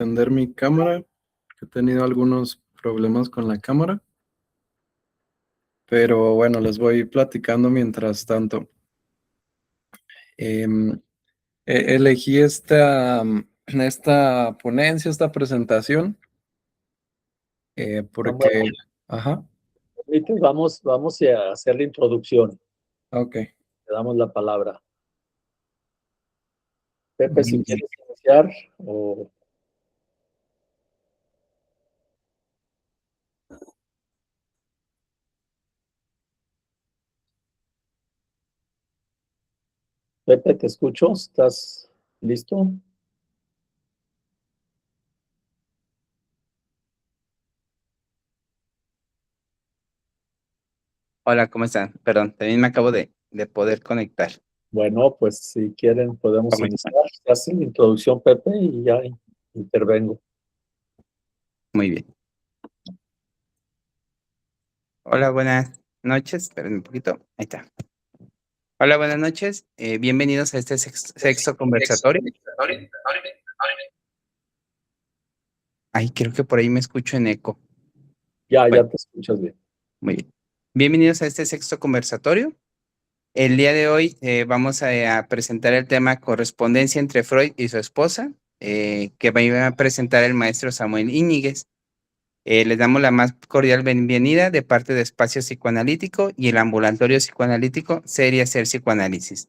Encender mi cámara, que he tenido algunos problemas con la cámara, pero bueno, les voy platicando mientras tanto. Em, Elegí esta ponencia, esta presentación, Samuel, porque, ajá, ahorita vamos a hacer la introducción. ok, Le damos la palabra. Pepe, si muy bien. quieres iniciar, o Pepe, te escucho. ¿Estás listo? Hola, ¿cómo están? Perdón, también me acabo de poder conectar. Bueno, pues si quieren podemos ¿Cómo están? iniciar. Hace la introducción, Pepe, y ya intervengo. Muy bien. Hola, buenas noches. Esperen un poquito. Ahí está. Hola, buenas noches. Bienvenidos a este sexto conversatorio. Ay, creo que por ahí me escucho en eco. Ya Bueno, te escuchas bien. muy bien. Bienvenidos a este sexto conversatorio. El día de hoy vamos a presentar el tema correspondencia entre Freud y su esposa, que va a presentar el maestro Samuel Íñiguez. Les damos la más cordial bienvenida de parte de Espacio Psicoanalítico y el Ambulatorio Psicoanalítico Seria Ser Psicoanálisis.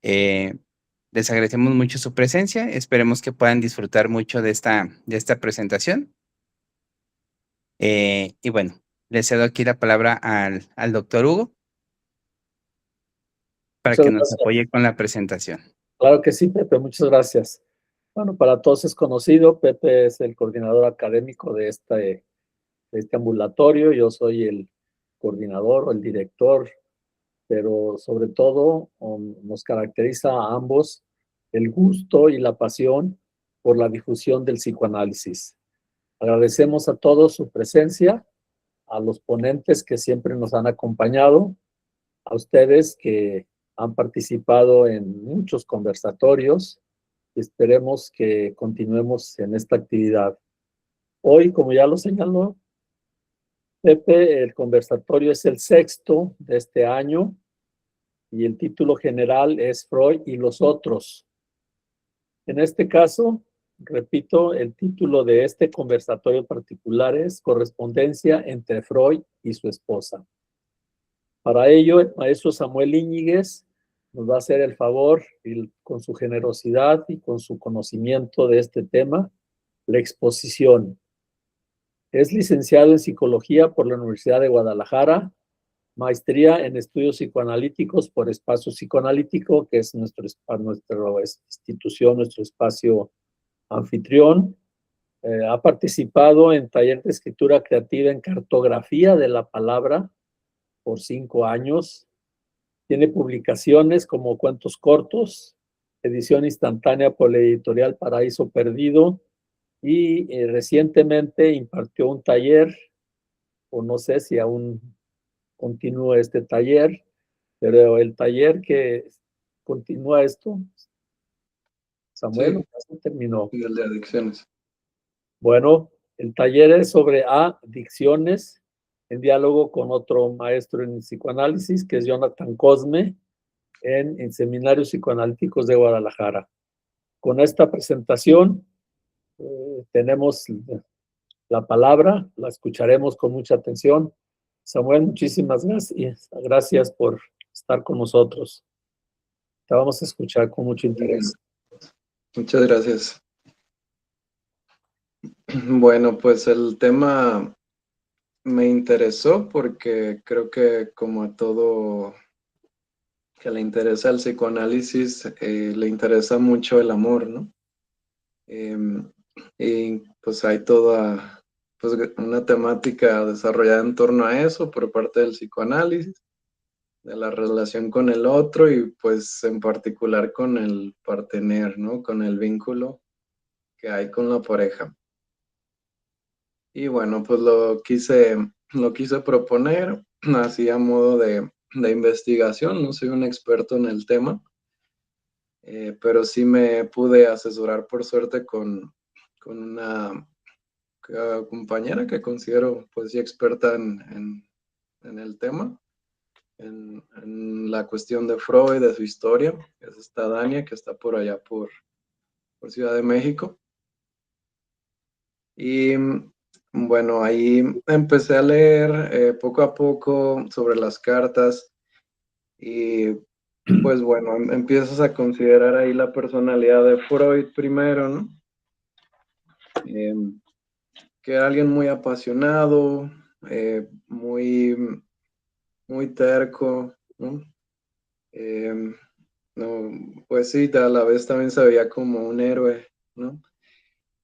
Les agradecemos mucho su presencia, esperemos que puedan disfrutar mucho de esta presentación. Y bueno, le cedo aquí la palabra al doctor Hugo para Muchas que nos gracias. apoye con la presentación. Claro que sí, Pepe, muchas gracias. Bueno, para todos es conocido, Pepe es el coordinador académico de este ambulatorio. Yo soy el coordinador o el director, pero sobre todo nos caracteriza a ambos el gusto y la pasión por la difusión del psicoanálisis. Agradecemos a todos su presencia, a los ponentes que siempre nos han acompañado, a ustedes que han participado en muchos conversatorios. Esperemos que continuemos en esta actividad. Hoy, como ya lo señaló Pepe, el conversatorio es el sexto de este año y el título general es Freud y los otros. En este caso, repito, el título de este conversatorio particular es Correspondencia entre Freud y su esposa. Para ello, el maestro Samuel Íñiguez nos va a hacer el favor, y con su generosidad y con su conocimiento de este tema, la exposición. Es licenciado en Psicología por la Universidad de Guadalajara, maestría en estudios psicoanalíticos por Espacio Psicoanalítico, que es nuestra institución, nuestro espacio anfitrión. Ha participado en taller de escritura creativa en cartografía de la palabra por 5 años. Tiene publicaciones como cuentos cortos, edición instantánea por la editorial Paraíso Perdido, y recientemente impartió un taller, o no sé si aún continúa este taller, pero el taller que continúa esto, Samuel, Sí, ya se terminó. y el de adicciones. Bueno, el taller es sobre adicciones, en diálogo con otro maestro en psicoanálisis, que es Jonathan Cosme, en Seminarios Psicoanalíticos de Guadalajara. Con esta presentación tenemos la palabra, la escucharemos con mucha atención. Samuel, muchísimas gracias por estar con nosotros. Te vamos a escuchar con mucho interés. Muchas gracias. Bueno, pues el tema me interesó porque creo que como a todo que le interesa el psicoanálisis, le interesa mucho el amor, ¿no? Y pues hay toda pues, una temática desarrollada en torno a eso por parte del psicoanálisis, de la relación con el otro y pues en particular con el partener, ¿no? Con el vínculo que hay con la pareja. Y bueno, pues lo quise proponer así a modo de investigación. No soy un experto en el tema, pero sí me pude asesorar por suerte con una compañera que considero pues ya experta en el tema, en la cuestión de Freud, de su historia, que es esta Dania, que está por allá por Ciudad de México. Y bueno, ahí empecé a leer poco a poco sobre las cartas y pues bueno, empiezas a considerar ahí la personalidad de Freud primero, ¿no? Que era alguien muy apasionado, muy, muy terco, ¿no? Eh, no, pues sí, a la vez también se veía como un héroe, ¿no?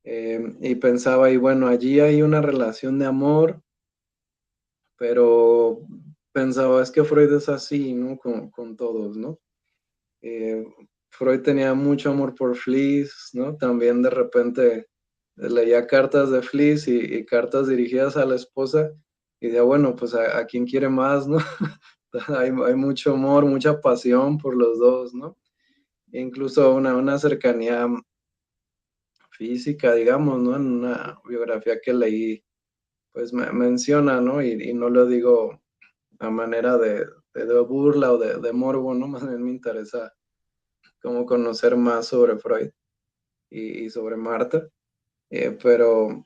Y pensaba, y bueno, allí hay una relación de amor, pero pensaba, es que Freud es así, ¿no? Con todos, ¿no? Eh, Freud tenía mucho amor por Fliess, ¿no? También de repente leía cartas de Fliess y cartas dirigidas a la esposa y decía, bueno, pues a quién quiere más, ¿no? Hay mucho amor, mucha pasión por los dos, ¿no? E incluso una cercanía física, digamos, ¿no? En una biografía que leí, pues menciona, ¿no? Y no lo digo a manera de burla o de morbo, ¿no? Más bien me interesa como conocer más sobre Freud y sobre Marta, eh, pero,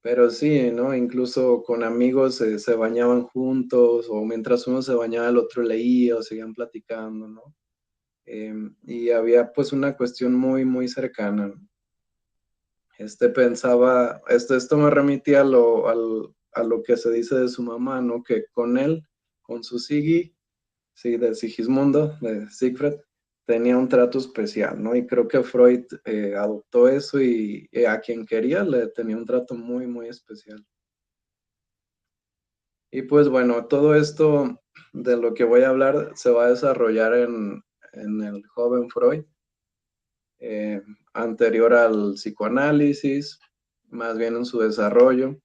pero sí, ¿no? Incluso con amigos se bañaban juntos o mientras uno se bañaba el otro leía o seguían platicando, ¿no? Y había pues una cuestión muy, muy cercana, ¿no? Pensaba, esto me remitía a lo que se dice de su mamá, ¿no? Que con él, con su Sigi, sí, de Sigismundo, de Siegfried, tenía un trato especial, ¿no? Y creo que Freud adoptó eso y a quien quería le tenía un trato muy, muy especial. Y pues bueno, todo esto de lo que voy a hablar se va a desarrollar en el joven Freud, eh, anterior al psicoanálisis, más bien en su desarrollo.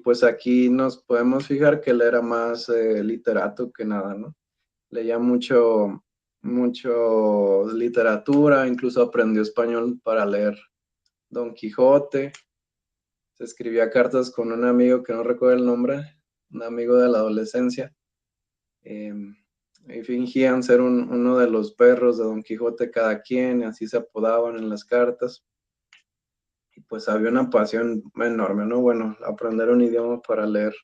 Pues aquí nos podemos fijar que él era más literato que nada, ¿no? Leía mucho literatura, incluso aprendió español para leer Don Quijote. Se escribía cartas con un amigo que no recuerdo el nombre, un amigo de la adolescencia, eh, y fingían ser uno de los perros de Don Quijote cada quien, y así se apodaban en las cartas. Y pues había una pasión enorme, ¿no? Bueno, aprender un idioma para leer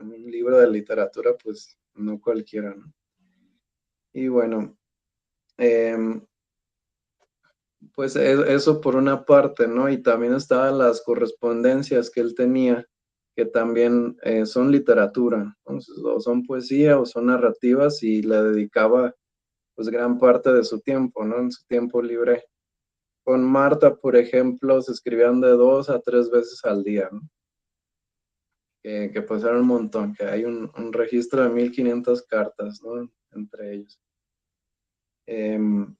un libro de literatura, pues no cualquiera, ¿no? Y bueno, em, pues eso por una parte, ¿no? Y también estaban las correspondencias que él tenía, que también son literatura, ¿no? O son poesía o son narrativas y le dedicaba pues gran parte de su tiempo, ¿no? En su tiempo libre. Con Marta, por ejemplo, se escribían de 2 a 3 veces al día, ¿no? Que pues era un montón, que hay un registro de 1500 cartas, ¿no? Entre ellos. Em,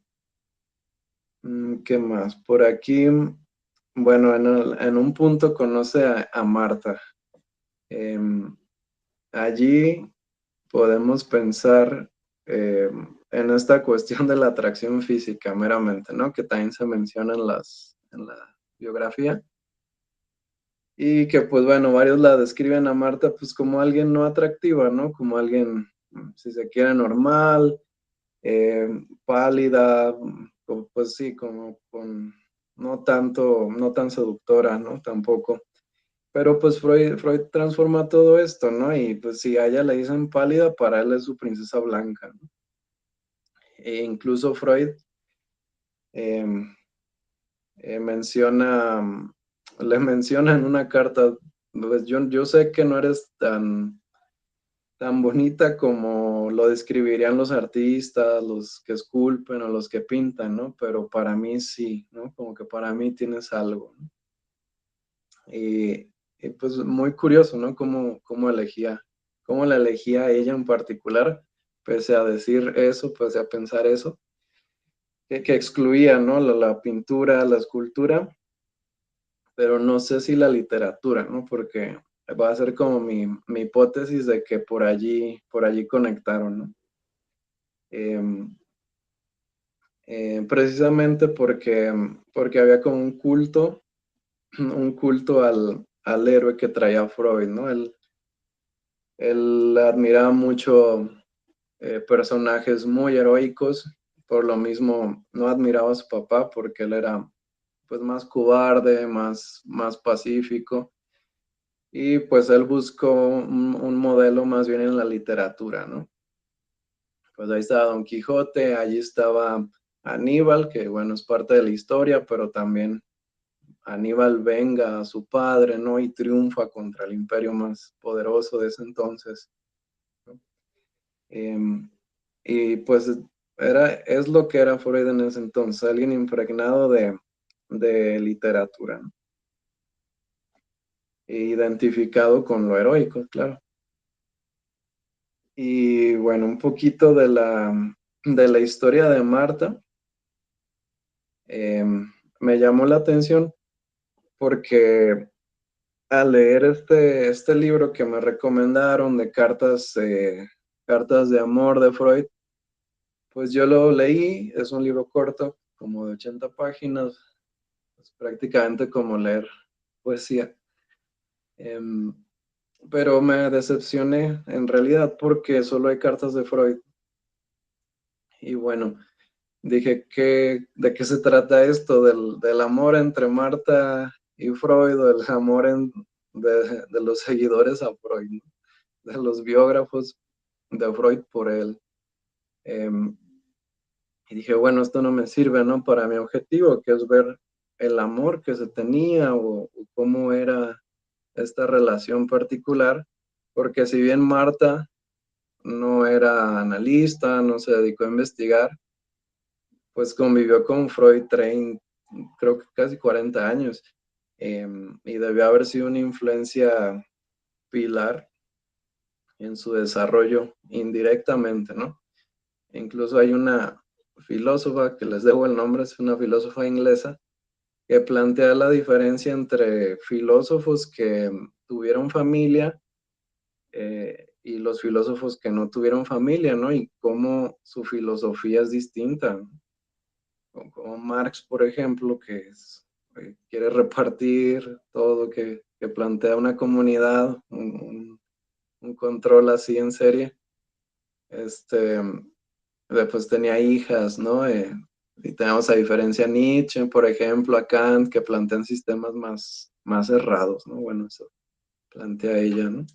¿Qué más? Por aquí, bueno, en un punto conoce a Marta. Em, Allí podemos pensar en esta cuestión de la atracción física meramente, ¿no? Que también se menciona en la biografía. Y que pues bueno, varios la describen a Marta pues como alguien no atractiva, ¿no? Como alguien, si se quiere, normal, pálida, pues sí, como con no tan seductora, ¿no? Tampoco. Pero pues Freud transforma todo esto, ¿no? Y pues si a ella le dicen pálida, para él es su princesa blanca, ¿no? E incluso Freud eh, menciona, le menciona en una carta, pues yo sé que no eres tan bonita como lo describirían los artistas, los que esculpen o los que pintan, ¿no? Pero para mí sí, ¿no? Como que para mí tienes algo, ¿no? Y pues muy curioso, ¿no? Cómo la elegía ella en particular, pese a decir eso, pese a pensar eso, que excluía, ¿no? La pintura, la escultura, pero no sé si la literatura, ¿no? Porque va a ser como mi hipótesis de que por allí conectaron, ¿no? Em, precisamente porque había como un culto al héroe que traía Freud, ¿no? Él admiraba mucho personajes muy heroicos, por lo mismo no admiraba a su papá porque él era pues más cobarde, más pacífico, y pues él buscó un modelo más bien en la literatura, ¿no? Pues ahí estaba Don Quijote, allí estaba Aníbal, que bueno, es parte de la historia, pero también Aníbal venga a su padre, ¿no? Y triunfa contra el imperio más poderoso de ese entonces, ¿no? Y pues es lo que era Freud en ese entonces, alguien impregnado de literatura, ¿no? E identificado con lo heroico, claro. Y bueno, un poquito de la historia de Marta, me llamó la atención porque al leer este libro que me recomendaron de cartas de amor de Freud, pues yo lo leí, es un libro corto, como de 80 páginas, es prácticamente como leer poesía. Em, pero me decepcioné en realidad porque solo hay cartas de Freud. Y bueno, dije, ¿de qué se trata esto? Del amor entre Marta y Freud, o del amor de los seguidores a Freud, ¿no? De los biógrafos de Freud por él. Em, y dije, bueno, esto no me sirve, ¿no? Para mi objetivo, que es ver el amor que se tenía o cómo era esta relación particular, porque si bien Marta no era analista, no se dedicó a investigar, pues convivió con Freud creo que casi 40 años, y debió haber sido una influencia pilar en su desarrollo indirectamente, ¿no? Incluso hay una filósofa que les debo el nombre, es una filósofa inglesa, que plantea la diferencia entre filósofos que tuvieron familia y los filósofos que no tuvieron familia, ¿no? Y cómo su filosofía es distinta, ¿no? Como Marx, por ejemplo, quiere repartir todo, que plantea una comunidad, un control así en serie. Después tenía hijas, ¿no? Y tenemos a diferencia a Nietzsche, por ejemplo, a Kant, que plantean sistemas más cerrados, ¿no? Bueno, eso plantea ella, ¿no?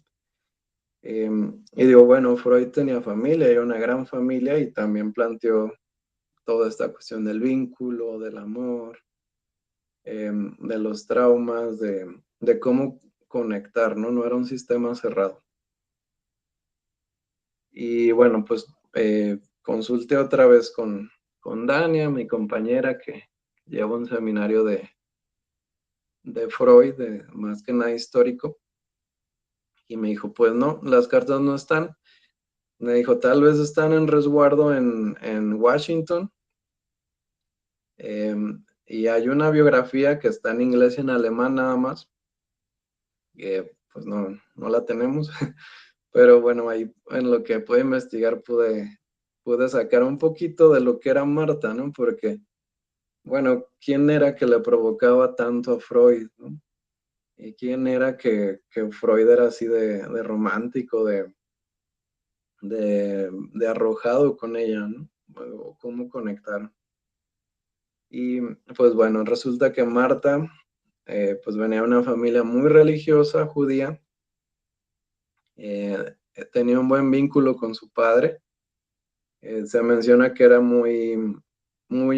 Y digo, bueno, Freud tenía familia, era una gran familia, y también planteó toda esta cuestión del vínculo, del amor, de los traumas, de cómo conectar, ¿no? No era un sistema cerrado. Y bueno, pues consulté otra vez con Dania, mi compañera que lleva un seminario de Freud, más que nada histórico, y me dijo, pues no, las cartas no están. Me dijo, tal vez están en resguardo en Washington, y hay una biografía que está en inglés y en alemán nada más, que pues no la tenemos, pero bueno, ahí en lo que pude investigar pude sacar un poquito de lo que era Marta, ¿no? Porque, bueno, ¿quién era que le provocaba tanto a Freud, ¿no? ¿Y quién era que Freud era así de romántico, de arrojado con ella, ¿no? O cómo conectar. Y pues bueno, resulta que Marta, pues venía de una familia muy religiosa, judía, tenía un buen vínculo con su padre. Se menciona que era muy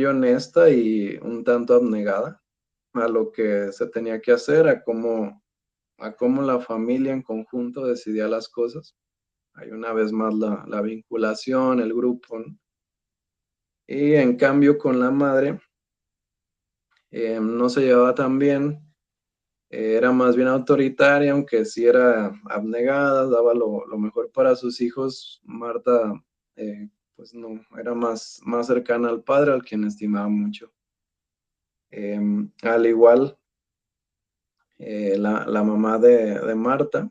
honesta y un tanto abnegada a lo que se tenía que hacer, a cómo la familia en conjunto decidía las cosas. Hay una vez más la vinculación, el grupo, ¿no? Y en cambio con la madre no se llevaba tan bien, era más bien autoritaria, aunque sí era abnegada, daba lo mejor para sus hijos. Marta, pues no, era más cercana al padre, al quien estimaba mucho. Al igual, la mamá de Marta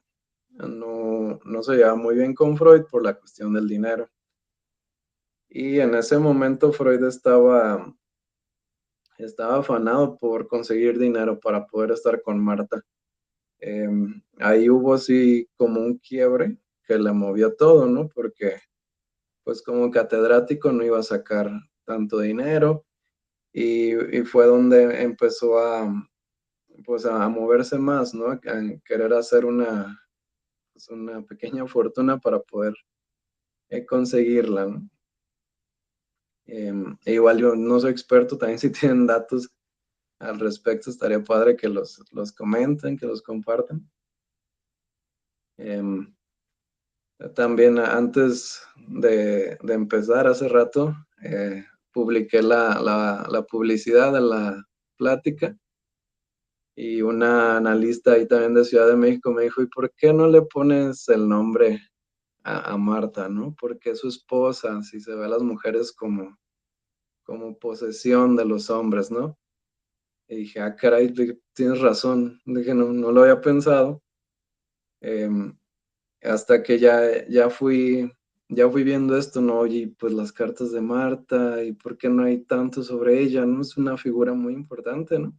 no se llevaba muy bien con Freud por la cuestión del dinero. Y en ese momento Freud estaba afanado por conseguir dinero para poder estar con Marta. Ahí hubo sí como un quiebre que le movió todo, ¿no? Porque pues como catedrático no iba a sacar tanto dinero y fue donde empezó pues a moverse más, ¿no? A querer hacer pues, una pequeña fortuna para poder conseguirla, ¿no? E igual yo no soy experto, también si tienen datos al respecto, estaría padre que los comenten, que los compartan. Em, También antes de empezar, hace rato, publiqué la publicidad de la plática y una analista ahí también de Ciudad de México me dijo, ¿y por qué no le pones el nombre a Marta, ¿no? Porque es su esposa, si se ve a las mujeres como posesión de los hombres, ¿no? Y dije, ah, caray, tienes razón. Dije, no, no lo había pensado. Em, Hasta que ya fui viendo esto, ¿no? Oye, pues las cartas de Marta, y por qué no hay tanto sobre ella, ¿no? Es una figura muy importante, ¿no?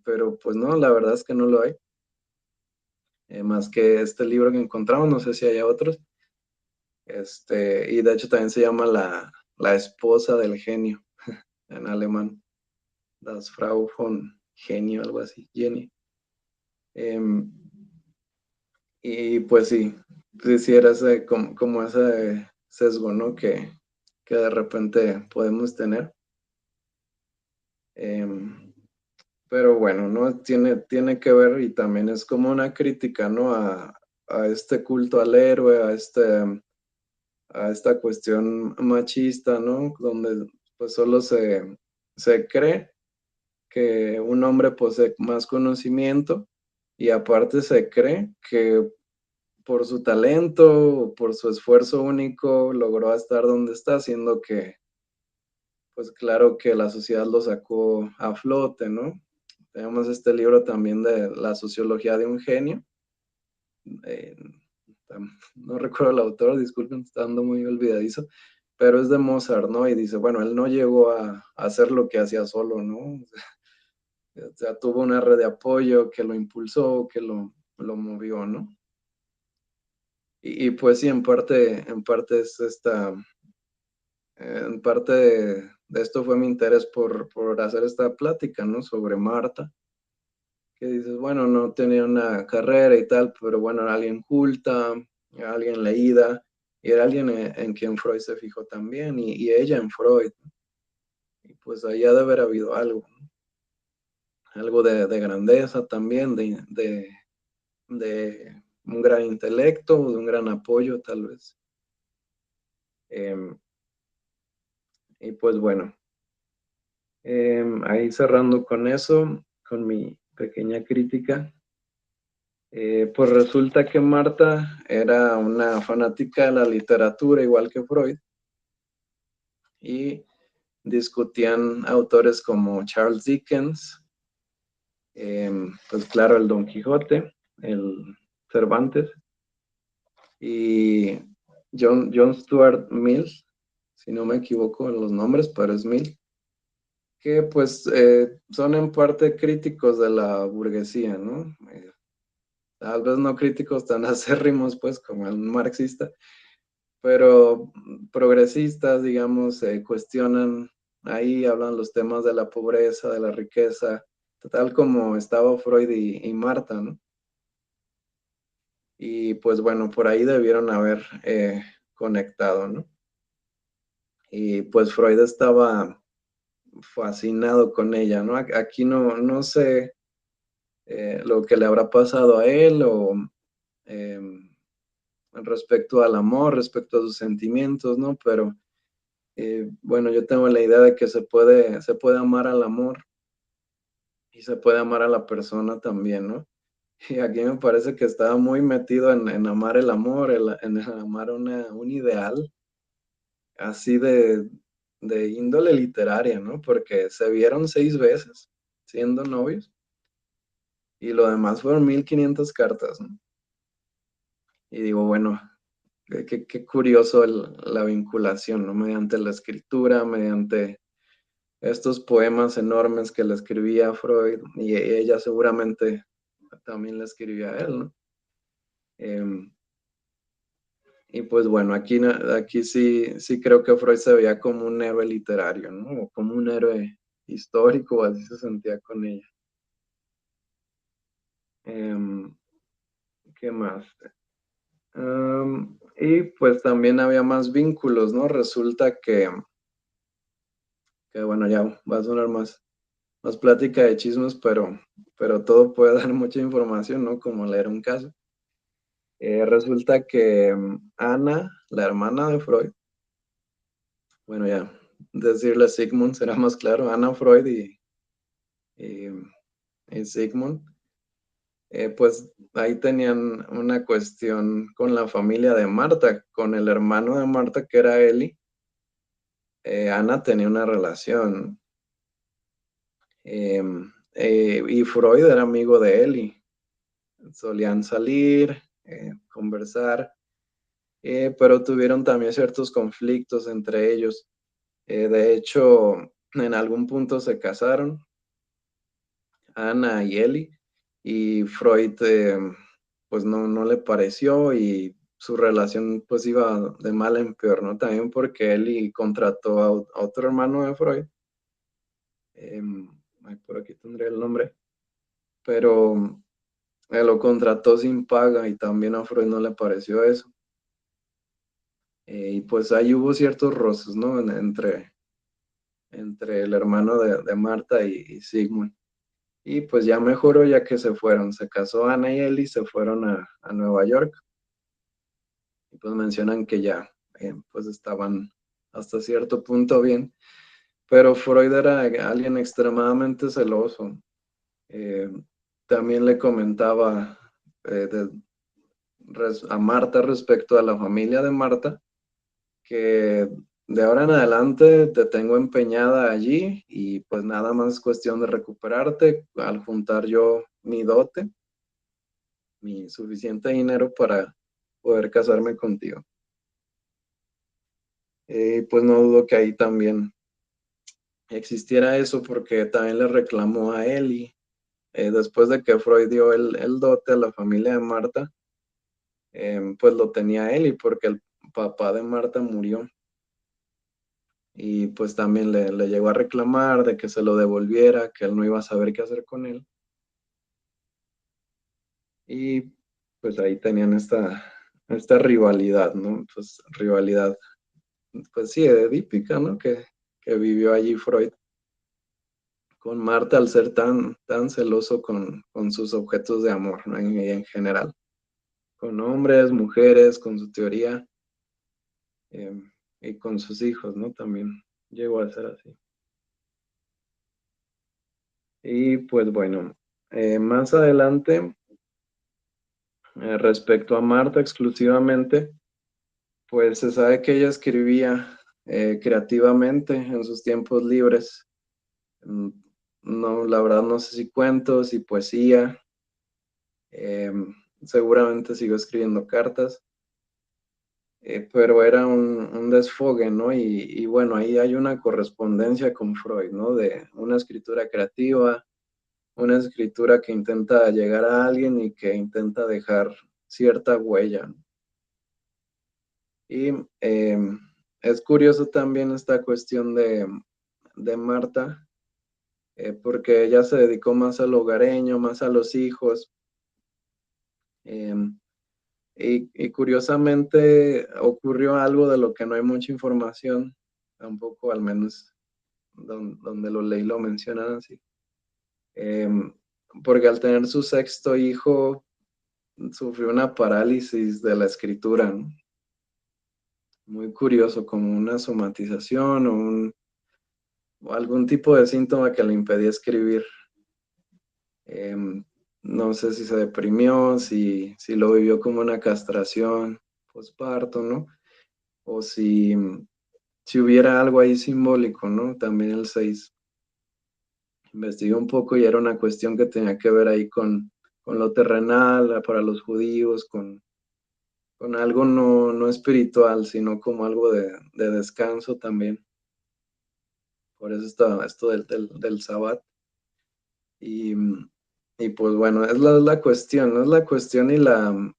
Pero pues no, la verdad es que no lo hay. Más que este libro que encontramos, no sé si hay otros. Y de hecho también se llama la esposa del genio en alemán. Das Frau von Genio, algo así, Jenny. Em, y pues sí era como ese sesgo, ¿no? Que de repente podemos tener. Em, pero bueno, ¿no? Tiene que ver y también es como una crítica, ¿no? A este culto al héroe, a esta cuestión machista, ¿no? Donde pues solo se cree que un hombre posee más conocimiento y aparte se cree que por su talento, por su esfuerzo único, logró estar donde está, siendo que, pues claro que la sociedad lo sacó a flote, ¿no? Tenemos este libro también de La sociología de un genio. eh, no recuerdo el autor, disculpen, está dando muy olvidadizo, pero es de Mozart, ¿no? Y dice, bueno, él no llegó a hacer lo que hacía solo, ¿no? O sea, tuvo una red de apoyo que lo impulsó, que lo movió, ¿no? Y pues sí, en parte es en parte de esto fue mi interés por hacer esta plática, ¿no? Sobre Marta, que dices, bueno, no tenía una carrera y tal, pero bueno, era alguien culta, era alguien leída, y era alguien en quien Freud se fijó también, y ella en Freud, ¿no? Y pues ahí ha de haber habido algo, ¿no? Algo de grandeza también, de un gran intelecto, de un gran apoyo tal vez. Em, y pues bueno, ahí cerrando con eso, con mi pequeña crítica, pues resulta que Marta era una fanática de la literatura igual que Freud y discutían autores como Charles Dickens, pues claro, el Don Quijote, el Cervantes y John Stuart Mill, si no me equivoco en los nombres, pero es Mill, que pues son en parte críticos de la burguesía, ¿no? Tal vez no críticos tan acérrimos, pues, como el marxista, pero progresistas, digamos, cuestionan, ahí hablan los temas de la pobreza, de la riqueza, tal como estaba Freud y Marta, ¿no? Y pues bueno, por ahí debieron haber conectado, ¿no? Y pues Freud estaba fascinado con ella, ¿no? Aquí no sé lo que le habrá pasado a él o respecto al amor, respecto a sus sentimientos, ¿no? Pero bueno, yo tengo la idea de que se puede amar al amor y se puede amar a la persona también, ¿no? Y aquí me parece que estaba muy metido en amar el amor, en amar un ideal así de índole literaria, ¿no? Porque se vieron 6 veces siendo novios y lo demás fueron 1500 cartas, ¿no? Y digo, bueno, qué curioso la vinculación, ¿no? Mediante la escritura, mediante estos poemas enormes que le escribía a Freud, y ella seguramente también le escribía a él, ¿no? Y pues bueno, aquí sí creo que Freud se veía como un héroe literario, ¿no? O como un héroe histórico, así se sentía con ella. ¿Qué más? Y pues también había más vínculos, ¿no? Resulta que bueno, ya va a sonar más plática de chismes, pero todo puede dar mucha información, ¿no? Como leer un caso. Resulta que Ana, la hermana de Freud, bueno, ya decirle Sigmund será más claro, Ana Freud y, y Sigmund, pues ahí tenían una cuestión con la familia de Marta, con el hermano de Marta que era Eli. Ana tenía una relación y Freud era amigo de Eli. Solían salir, conversar, pero tuvieron también ciertos conflictos entre ellos. De hecho, en algún punto se casaron, Ana y Eli, y Freud pues no le pareció y su relación pues iba de mal en peor, ¿no? También porque Eli contrató a otro hermano de Freud, por aquí tendré el nombre, pero lo contrató sin paga y también a Freud no le pareció eso. Y pues ahí hubo ciertos roces, ¿no? Entre el hermano de Marta y Sigmund. Y pues ya mejoró ya que se fueron. Se casó Ana y Eli, se fueron a Nueva York. Y pues mencionan que ya pues estaban hasta cierto punto bien. Pero Freud era alguien extremadamente celoso. Eh, También le comentaba a Marta respecto a la familia de Marta que de ahora en adelante te tengo empeñada allí y pues nada más es cuestión de recuperarte al juntar yo mi dote, mi suficiente dinero para poder casarme contigo. Pues no dudo que ahí también existiera eso porque también le reclamó a Eli. Después de que Freud dio el dote a la familia de Marta, pues lo tenía Eli porque el papá de Marta murió. Y pues también le llegó a reclamar de que se lo devolviera, que él no iba a saber qué hacer con él. Y pues ahí tenían esta rivalidad, ¿no? Pues rivalidad, pues sí, edípica, ¿no? Que vivió allí Freud con Marta al ser tan celoso con sus objetos de amor, ¿no? En general, con hombres, mujeres, con su teoría eh, y con sus hijos, ¿no? También llegó a ser así. Y pues bueno, más adelante, respecto a Marta exclusivamente, pues se sabe que ella escribía creativamente en sus tiempos libres. Mm, No, la verdad no sé si cuentos y poesía. eh, Seguramente siguió escribiendo cartas, pero era un desfogue, ¿no? Y bueno, ahí hay una correspondencia con Freud, ¿no? De una escritura creativa, una escritura que intenta llegar a alguien y que intenta dejar cierta huella, ¿no? Y es curioso también esta cuestión de Marta, porque ella se dedicó más al hogareño, más a los hijos. eh, y curiosamente ocurrió algo de lo que no hay mucha información, tampoco al menos donde lo leí lo mencionan así. Eh, Porque al tener su sexto hijo, sufrió una parálisis de la escritura, ¿no? Muy curioso, como una somatización o algún tipo de síntoma que le impedía escribir. No sé si se deprimió, si lo vivió como una castración posparto, ¿no? O si hubiera algo ahí simbólico, ¿no? También el 6 investigué un poco y era una cuestión que tenía que ver ahí con lo terrenal para los judíos, con con algo no espiritual, sino como algo de descanso también. Por eso está esto del Sabbat. Y, y pues bueno, es la cuestión, ¿no? Es la cuestión y la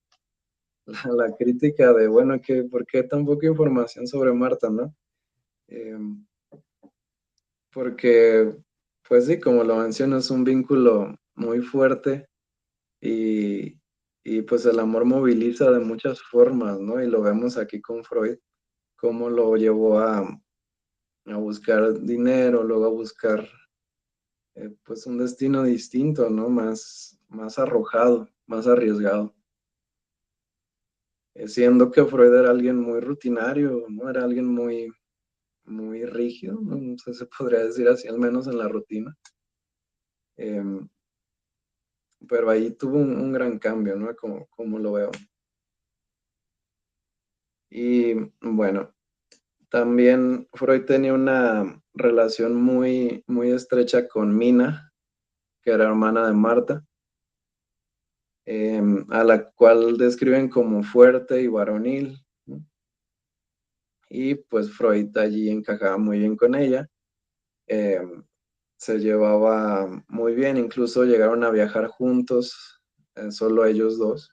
crítica de, bueno, ¿por qué tan poca información sobre Marta, no? Em, Porque, pues sí, como lo menciono, es un vínculo muy fuerte y, y pues el amor moviliza de muchas formas, ¿no? Y lo vemos aquí con Freud, cómo lo llevó a buscar dinero, luego a buscar pues un destino distinto, ¿no? Más arrojado, más arriesgado. Siendo que Freud era alguien muy rutinario, ¿no? Era alguien muy rígido, no sé, se podría decir así, al menos en la rutina. Em, pero ahí tuvo un gran cambio, ¿no? Como lo veo. Y bueno, también Freud tenía una relación muy estrecha con Mina, que era hermana de Marta, a la cual describen como fuerte y varonil, ¿no? Y pues Freud allí encajaba muy bien con ella. em, Se llevaba muy bien, incluso llegaron a viajar juntos, solo ellos dos.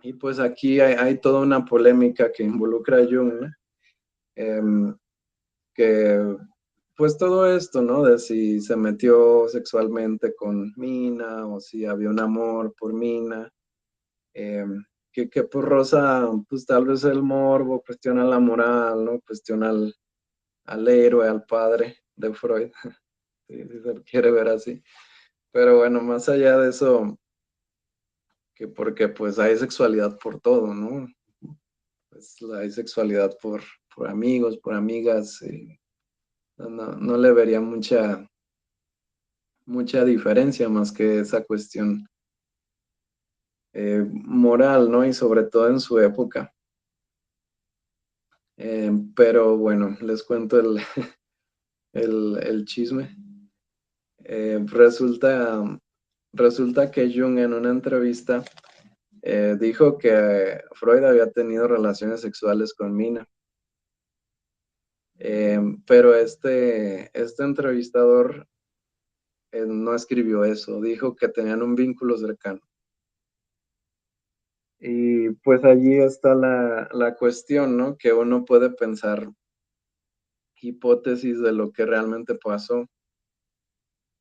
Y pues aquí hay toda una polémica que involucra a Jung, ¿no? Em, que pues todo esto, ¿no? De si se metió sexualmente con Mina o si había un amor por Mina, que por Rosa, pues tal vez el morbo cuestiona la moral, ¿no? Cuestiona al héroe, al padre de Freud, si se lo quiere ver así. Pero bueno, más allá de eso, que porque pues hay sexualidad por todo, ¿no? Pues hay sexualidad por amigos, por amigas, no le vería mucha diferencia más que esa cuestión moral, ¿no? Y sobre todo en su época. Pero bueno, les cuento el chisme. Resulta que Jung en una entrevista dijo que Freud había tenido relaciones sexuales con Mina. Pero este entrevistador no escribió eso, dijo que tenían un vínculo cercano. Y pues allí está la cuestión, ¿no? Que uno puede pensar hipótesis de lo que realmente pasó.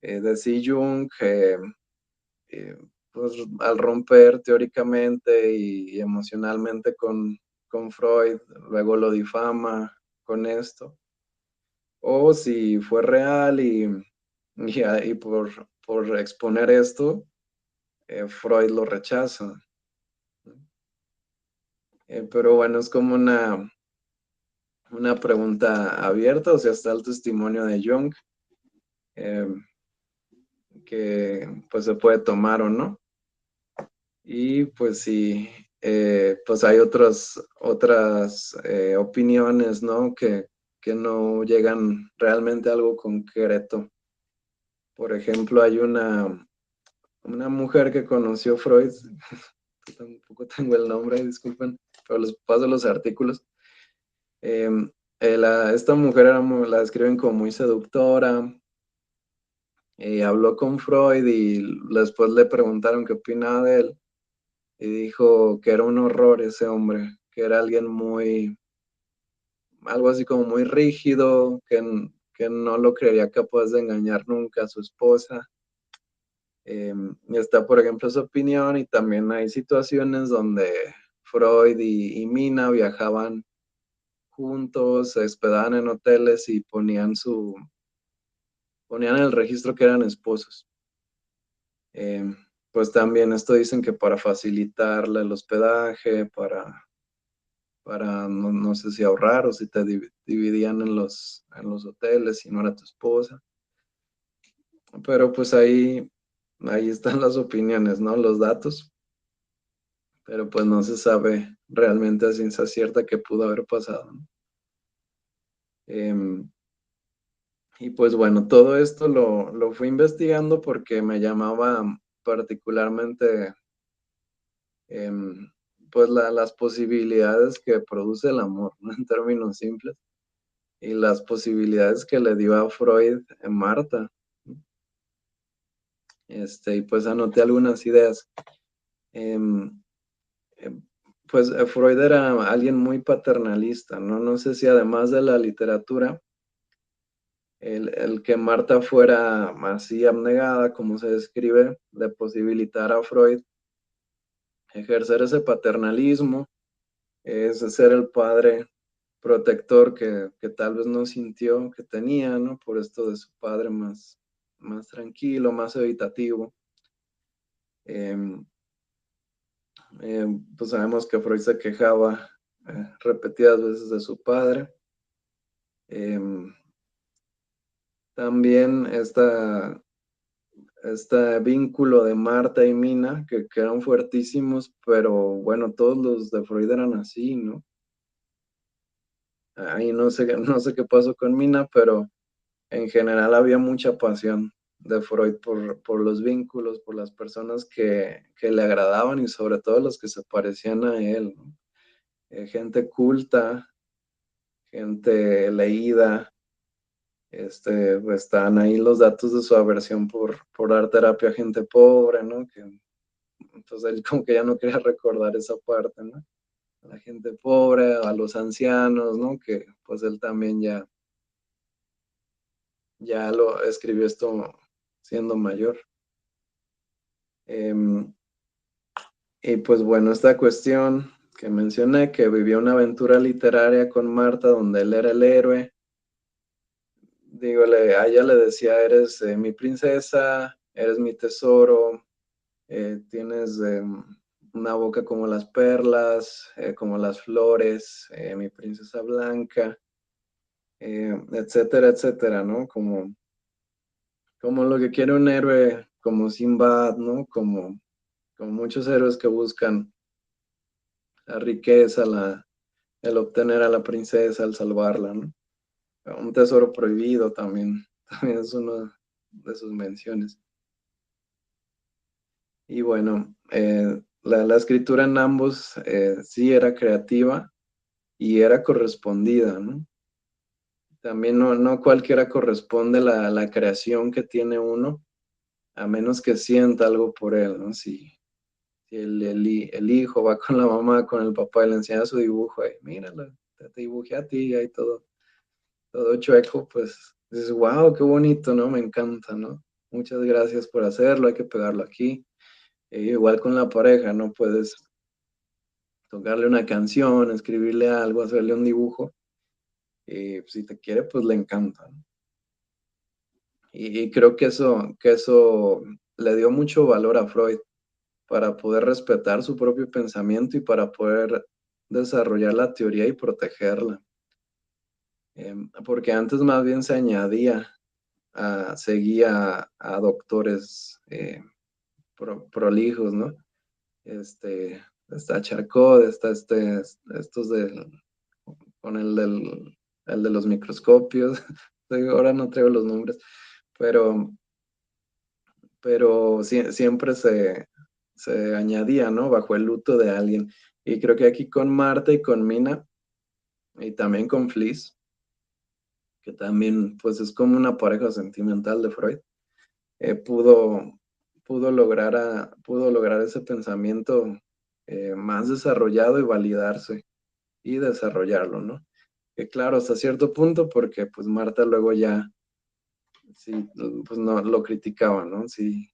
Decía Jung que pues, al romper teóricamente y emocionalmente con Freud, luego lo difama con esto. O si fue real y por exponer esto, Freud lo rechaza. Pero bueno, es como una pregunta abierta, o sea, está el testimonio de Jung, eh, que pues se puede tomar o no. Y pues sí, pues hay otras opiniones, ¿no? Que no llegan realmente a algo concreto. Por ejemplo, hay una mujer que conoció Freud, tampoco tengo el nombre, disculpen, pero les paso los artículos. Em, Esta mujer la describen como muy seductora. Habló con Freud y después le preguntaron qué opinaba de él y dijo que era un horror ese hombre, que era alguien algo así como muy rígido, que no lo creería capaz de engañar nunca a su esposa. Y está, por ejemplo, su opinión, y también hay situaciones donde Freud y Mina viajaban juntos, se hospedaban en hoteles y ponían en el registro que eran esposos. Pues también esto dicen que para facilitarle el hospedaje, para no sé si ahorrar o si te dividían en los hoteles si no era tu esposa. Pero pues ahí están las opiniones, ¿no? Los datos, pero pues no se sabe realmente a ciencia cierta qué pudo haber pasado, ¿no? Em, y pues bueno, todo esto lo fui investigando porque me llamaba particularmente, em, pues las posibilidades que produce el amor, ¿no? En términos simples, y las posibilidades que le dio a Freud en Marta. Y pues anoté algunas ideas. Em, em, pues Freud era alguien muy paternalista, ¿no? No sé si además de la literatura, el que Marta fuera así abnegada, como se describe, le posibilitara a Freud ejercer ese paternalismo, es ser el padre protector que tal vez no sintió que tenía, ¿no? Por esto de su padre más tranquilo, más evitativo. Em, pues sabemos que Freud se quejaba repetidas veces de su padre. Em, También este vínculo de Marta y Mina, que eran fuertísimos, pero bueno, todos los de Freud eran así, ¿no? Ahí no sé qué pasó con Mina, pero en general había mucha pasión de Freud por los vínculos, por las personas que le agradaban y sobre todo los que se parecían a él, ¿no? Gente culta, gente leída, pues, están ahí los datos de su aversión por dar terapia a gente pobre, ¿no? Entonces él como que ya no quería recordar esa parte, ¿no? A la gente pobre, a los ancianos, ¿no? Que pues él también ya lo escribió esto siendo mayor. Em, y pues bueno, esta cuestión que mencioné, que vivió una aventura literaria con Marta donde él era el héroe. Digo, a ella le decía, eres mi princesa, eres mi tesoro, tienes una boca como las perlas, como las flores, mi princesa blanca, etcétera, etcétera, ¿no? Como lo que quiere un héroe, como Sinbad, ¿no? Como muchos héroes que buscan la riqueza, el obtener a la princesa, el salvarla, ¿no? Un tesoro prohibido también, también es uno de sus menciones. Y bueno, la escritura en ambos sí era creativa y era correspondida, ¿no? También no cualquiera corresponde la creación que tiene uno, a menos que sienta algo por él, ¿no? Si el hijo va con la mamá, con el papá y le enseña su dibujo, y míralo, te dibujé a ti, ahí todo chueco, pues dices, wow, qué bonito, ¿no? Me encanta, ¿no? Muchas gracias por hacerlo, hay que pegarlo aquí. Igual con la pareja, ¿no? Puedes tocarle una canción, escribirle algo, hacerle un dibujo, y si te quiere, pues le encanta, ¿no? Y creo que eso le dio mucho valor a Freud para poder respetar su propio pensamiento y para poder desarrollar la teoría y protegerla. Porque antes más bien se añadía, seguía a doctores prolijos, ¿no? Está Charcot, está estos con el de los microscopios. Ahora no traigo los nombres, pero, pero siempre se añadía, ¿no? Bajo el luto de alguien. Y creo que aquí con Marta y con Mina, y también con Fliss, que también pues es como una pareja sentimental de Freud, pudo lograr ese pensamiento más desarrollado y validarse y desarrollarlo, ¿no? Que claro, hasta cierto punto, porque pues Marta luego ya, sí, pues no lo criticaba, ¿no? Sí,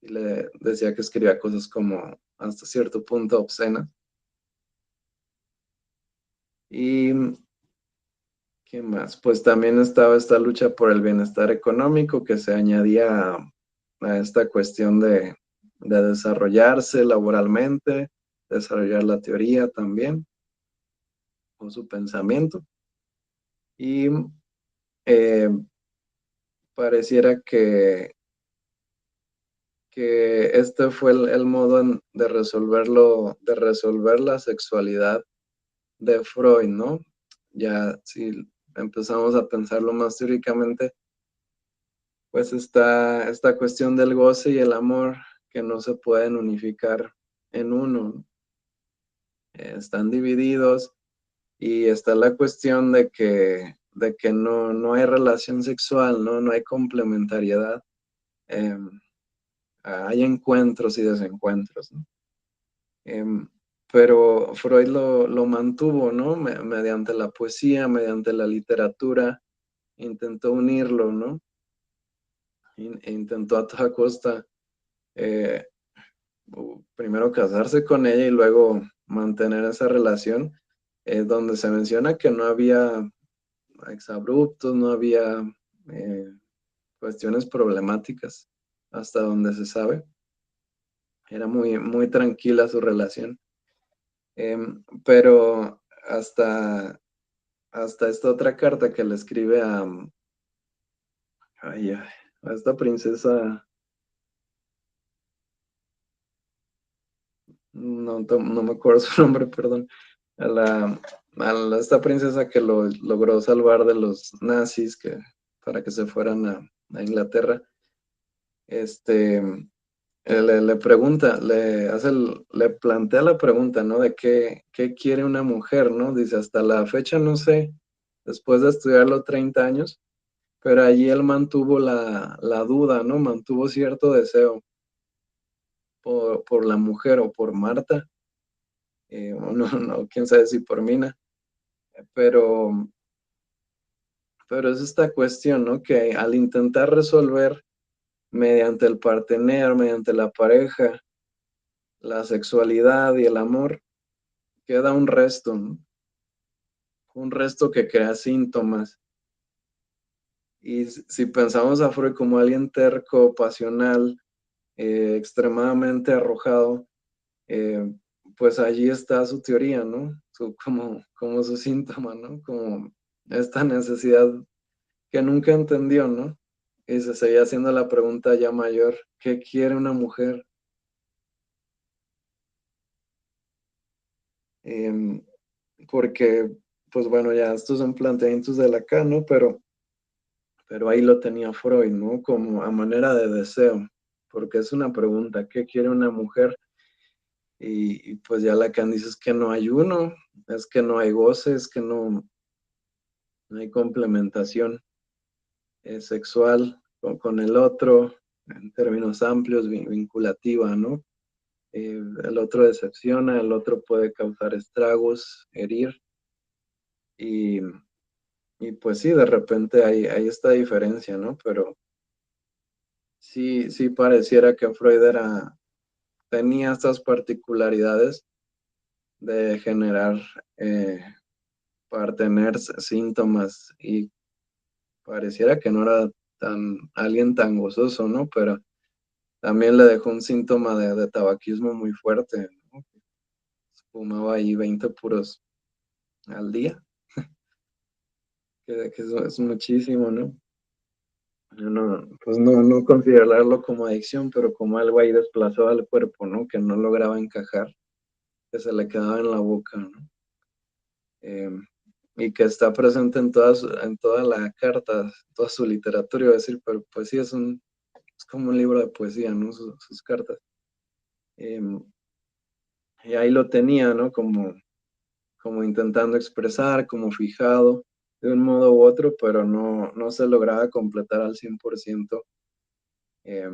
sí le decía que escribía cosas como hasta cierto punto obscenas. Y ¿qué más? Pues también estaba esta lucha por el bienestar económico que se añadía a esta cuestión de desarrollarse laboralmente, desarrollar la teoría también, con su pensamiento. Y eh, pareciera que este fue el modo de resolver la sexualidad de Freud, ¿no? Ya si empezamos a pensarlo más teóricamente, pues está esta cuestión del goce y el amor que no se pueden unificar en uno, ¿no? están divididos y está la cuestión de que no hay relación sexual, no hay complementariedad. em, Hay encuentros y desencuentros, ¿no? Em, pero Freud lo mantuvo, ¿no? Mediante la poesía, mediante la literatura, intentó unirlo, ¿no? Intentó a toda costa eh, primero casarse con ella y luego mantener esa relación, donde se menciona que no había exabruptos, no había eh, cuestiones problemáticas, hasta donde se sabe. Era muy tranquila su relación. Pero hasta esta otra carta que le escribe a esta princesa, no me acuerdo su nombre, perdón, esta princesa que lo logró salvar de los nazis para que se fueran a Inglaterra. este, le pregunta, le plantea la pregunta, ¿no? De qué quiere una mujer, ¿no? Dice, hasta la fecha no sé, después de estudiarlo 30 años, pero allí él mantuvo la duda, ¿no? Mantuvo cierto deseo por la mujer o por Marta, o no, quién sabe si por Mina, pero, pero es esta cuestión, ¿no? Que al intentar resolver mediante el partener, mediante la pareja, la sexualidad y el amor, queda un resto, ¿no? Un resto que crea síntomas. Y si pensamos a Freud como alguien terco, pasional, extremadamente arrojado, eh, pues allí está su teoría, ¿no? Como su síntoma, ¿no? Como esta necesidad que nunca entendió, ¿no? Y se seguía haciendo la pregunta ya mayor, ¿qué quiere una mujer? Em, Porque, pues bueno, ya estos son planteamientos de Lacan, ¿no? Pero ahí lo tenía Freud, ¿no? Como a manera de deseo, porque es una pregunta, ¿qué quiere una mujer? Y pues ya Lacan dice es que no hay uno, es que no hay goce, es que no hay complementación sexual con el otro, en términos amplios, vinculativa, ¿no? El otro decepciona, el otro puede causar estragos, herir, y, y pues sí, de repente hay esta diferencia, ¿no? Pero sí pareciera que Freud tenía estas particularidades de generar, tener síntomas, y pareciera que no era alguien tan gozoso, ¿no? Pero también le dejó un síntoma de tabaquismo muy fuerte, ¿no? Fumaba ahí 20 puros al día, que es muchísimo, ¿no? Pues no considerarlo como adicción, pero como algo ahí desplazado al cuerpo, ¿no? Que no lograba encajar, que se le quedaba en la boca, ¿no? Eh, y que está presente en toda la carta, toda su literatura, iba a decir, pero pues sí, es como un libro de poesía, ¿no? Sus cartas. Eh, y ahí lo tenía, ¿no? Como intentando expresar, como fijado de un modo u otro, pero no se lograba completar al 100%, eh,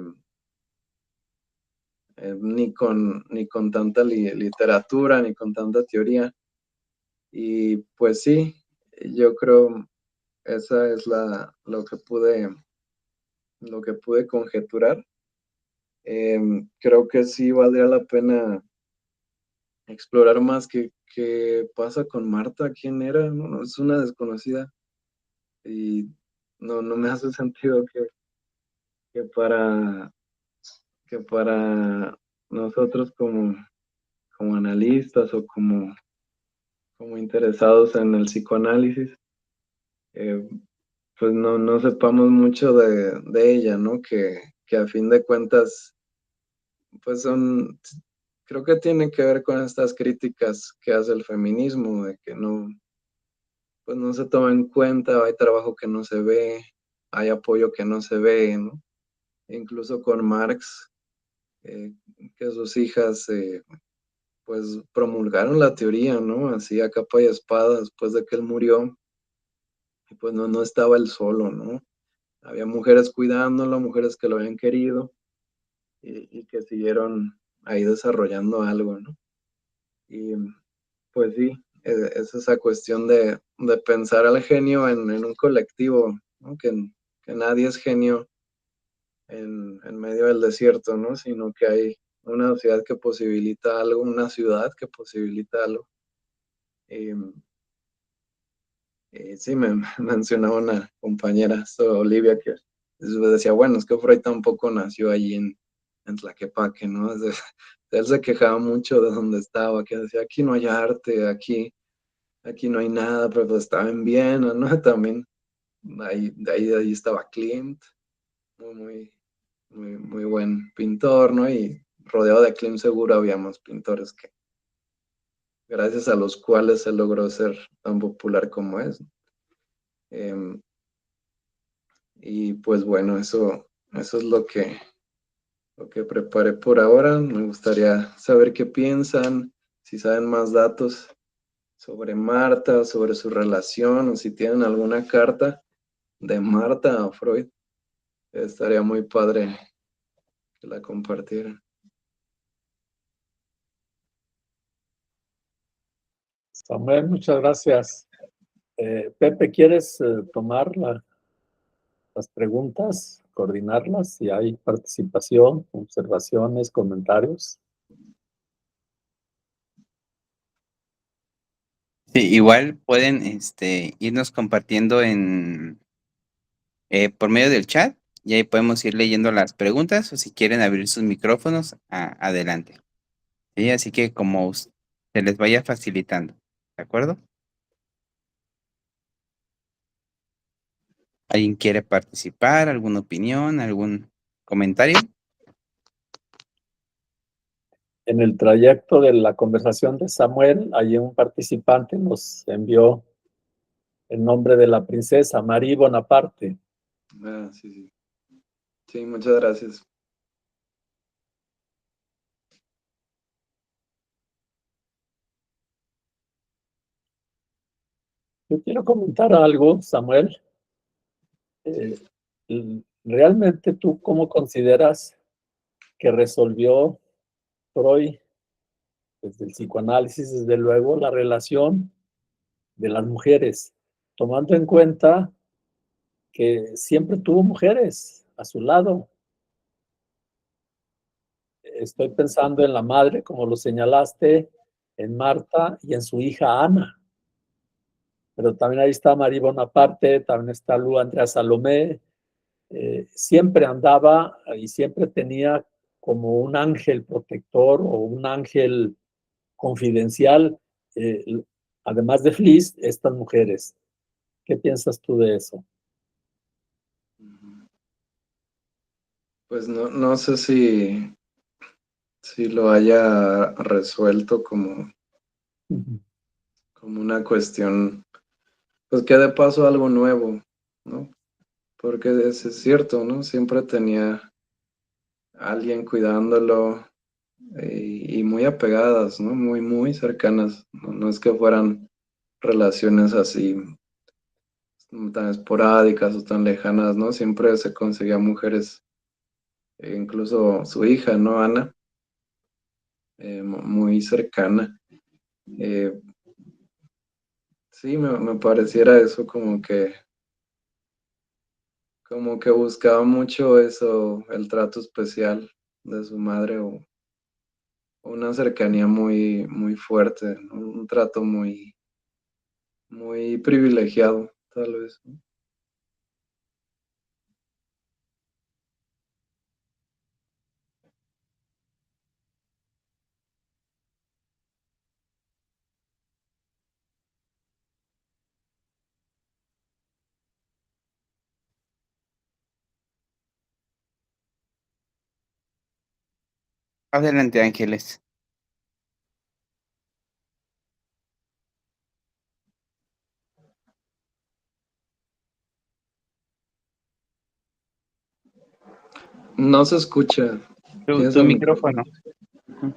ni con tanta literatura, ni con tanta teoría. Y pues sí, yo creo esa es lo que pude conjeturar. Creo que sí valdría la pena explorar más qué pasa con Marta, quién era, no, es una desconocida y no me hace sentido que para, que para nosotros como analistas o como interesados en el psicoanálisis, eh, pues no sepamos mucho de ella, ¿no? Que a fin de cuentas, pues creo que tiene que ver con estas críticas que hace el feminismo, de que pues no se toma en cuenta, hay trabajo que no se ve, hay apoyo que no se ve, ¿no? Incluso con Marx, que sus hijas, pues promulgaron la teoría, ¿no? Así a capa y espada después de que él murió, y pues no estaba él solo, ¿no? Había mujeres cuidándolo, mujeres que lo habían querido y que siguieron ahí desarrollando algo, ¿no? Y pues sí, es esa cuestión de pensar al genio en un colectivo, ¿no? Que nadie es genio en medio del desierto, ¿no? Sino que hay una sociedad que posibilita algo, una ciudad que posibilita algo. Y, sí, me mencionaba una compañera, Olivia, que decía, bueno, es que Freud tampoco nació allí en Tlaquepaque, ¿no? Él se quejaba mucho de donde estaba, que decía, aquí no hay arte, aquí no hay nada, pero pues estaba en Viena, ¿no? También de ahí estaba Klimt, muy, muy, muy buen pintor, ¿no? Y rodeado de Klimt seguro había más pintores que, gracias a los cuales se logró ser tan popular como es. Em, y pues bueno, eso es lo que preparé por ahora. Me gustaría saber qué piensan, si saben más datos sobre Marta, sobre su relación, o si tienen alguna carta de Marta a Freud. Estaría muy padre que la compartieran. Samuel, muchas gracias. Pepe, ¿quieres tomar las preguntas, coordinarlas? Si hay participación, observaciones, comentarios. Sí, igual pueden irnos compartiendo por medio del chat y ahí podemos ir leyendo las preguntas o si quieren abrir sus micrófonos, adelante. ¿Sí? Así que como se les vaya facilitando, ¿de acuerdo? ¿Alguien quiere participar? ¿Alguna opinión? ¿Algún comentario? En el trayecto de la conversación de Samuel, allí un participante nos envió el nombre de la princesa, Marie Bonaparte. Sí, sí. Sí, muchas gracias. Yo quiero comentar algo, Samuel. ¿Realmente tú cómo consideras que resolvió Freud, desde el psicoanálisis, desde luego, la relación de las mujeres, tomando en cuenta que siempre tuvo mujeres a su lado? Estoy pensando en la madre, como lo señalaste, en Marta y en su hija Ana. Pero también ahí está Marie Bonaparte, también está Lu Andrea Salomé. Siempre andaba y siempre tenía como un ángel protector o un ángel confidencial, eh, además de Fliss, estas mujeres. ¿Qué piensas tú de eso? Pues no sé si lo haya resuelto como una cuestión, pues que de paso algo nuevo, ¿no? Porque es cierto, ¿no? Siempre tenía a alguien cuidándolo y muy apegadas, ¿no? Muy, muy cercanas. No es que fueran relaciones así tan esporádicas o tan lejanas, ¿no? Siempre se conseguía mujeres, incluso su hija, ¿no? Ana, muy cercana. Eh, sí, me pareciera eso como que buscaba mucho eso, el trato especial de su madre o una cercanía muy, muy fuerte, ¿no? Un trato muy, muy privilegiado, tal vez, ¿no? Adelante, Ángeles. No se escucha. Tu ¿Tienes el micrófono. micrófono?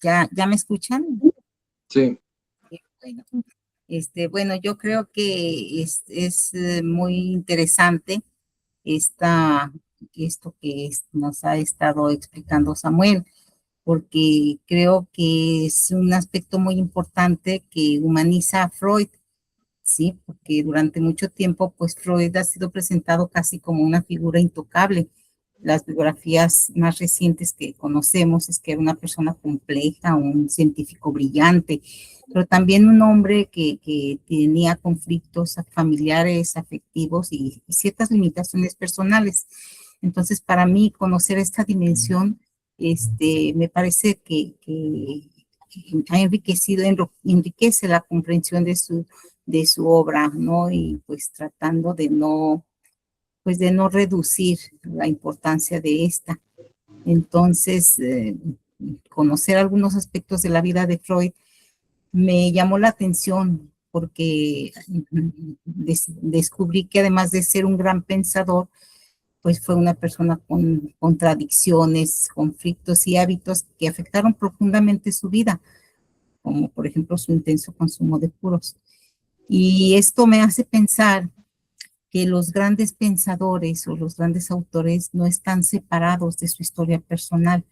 ¿Ya me escuchan? Sí. Bueno, bueno, yo creo que es muy interesante esto que nos ha estado explicando Samuel, porque creo que es un aspecto muy importante que humaniza a Freud, ¿sí? Porque durante mucho tiempo, pues Freud ha sido presentado casi como una figura intocable. Las biografías más recientes que conocemos es que era una persona compleja, un científico brillante, pero también un hombre que tenía conflictos familiares, afectivos y ciertas limitaciones personales. Entonces, para mí, conocer esta dimensión, me parece que ha enriquecido, enriquece la comprensión de su obra, ¿no? Y pues tratando pues de no reducir la importancia de esta. Entonces, conocer algunos aspectos de la vida de Freud me llamó la atención porque descubrí que además de ser un gran pensador, pues fue una persona con contradicciones, conflictos y hábitos que afectaron profundamente su vida, como por ejemplo su intenso consumo de puros. Y esto me hace pensar que los grandes pensadores o los grandes autores no están separados de su historia personal,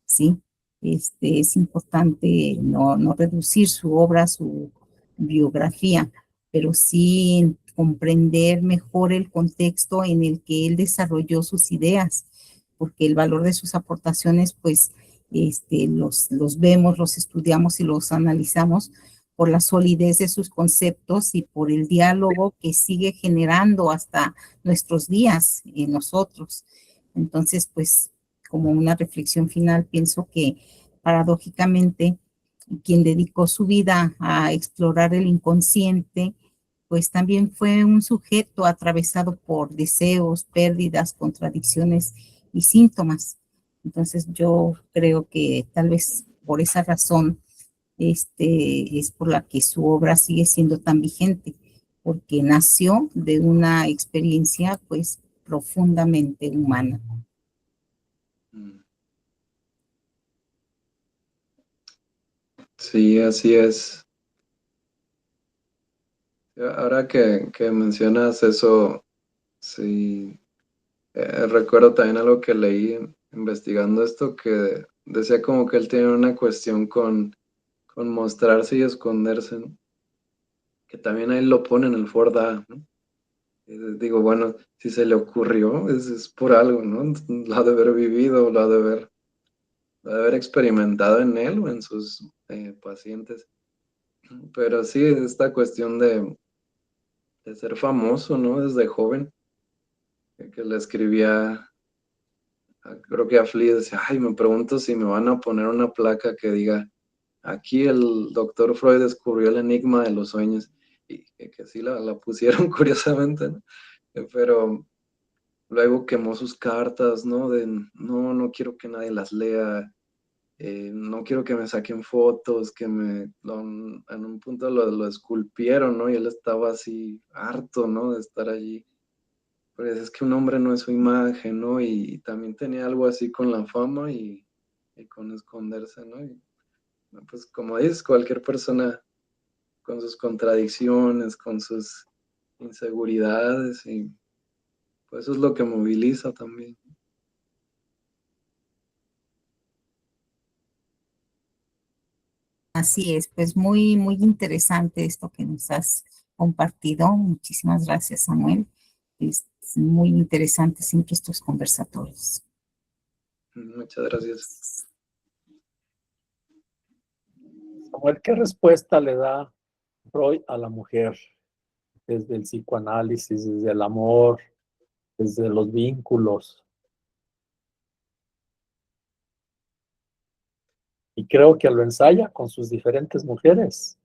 ¿sí? Es importante no reducir su obra, su biografía, pero sí comprender mejor el contexto en el que él desarrolló sus ideas, porque el valor de sus aportaciones, pues, los vemos, los estudiamos y los analizamos por la solidez de sus conceptos y por el diálogo que sigue generando hasta nuestros días en nosotros. Entonces, pues, como una reflexión final, pienso que paradójicamente quien dedicó su vida a explorar el inconsciente, pues también fue un sujeto atravesado por deseos, pérdidas, contradicciones y síntomas. Entonces yo creo que tal vez por esa razón es por la que su obra sigue siendo tan vigente, porque nació de una experiencia pues profundamente humana. Sí, así es. Ahora que mencionas eso, sí, recuerdo también algo que leí investigando esto, que decía como que él tiene una cuestión con mostrarse y esconderse, ¿no? Que también ahí lo pone en el Ford A, ¿no? Digo, bueno, si se le ocurrió, es por algo, ¿no? Lo ha de haber vivido, lo ha de haber experimentado en él o en sus pacientes. Pero sí, esta cuestión de ser famoso, ¿no? Desde joven, que le escribía, creo que a Flea, decía, ay, me pregunto si me van a poner una placa que diga, aquí el doctor Freud descubrió el enigma de los sueños, y que sí la pusieron curiosamente, ¿no? Pero luego quemó sus cartas, ¿no? De, no quiero que nadie las lea, no quiero que me saquen fotos, en un punto lo esculpieron, ¿no? Y él estaba así harto, ¿no? De estar allí. Pues es que un hombre no es su imagen, ¿no? Y también tenía algo así con la fama y con esconderse, ¿no? Y, pues como dices, cualquier persona con sus contradicciones, con sus inseguridades, y pues eso es lo que moviliza también. Así es, pues muy, muy interesante esto que nos has compartido. Muchísimas gracias, Samuel. Es muy interesante siempre estos conversatorios. Muchas gracias. Samuel, ¿qué respuesta le da Freud a la mujer desde el psicoanálisis, desde el amor, desde los vínculos? Y creo que lo ensaya con sus diferentes mujeres.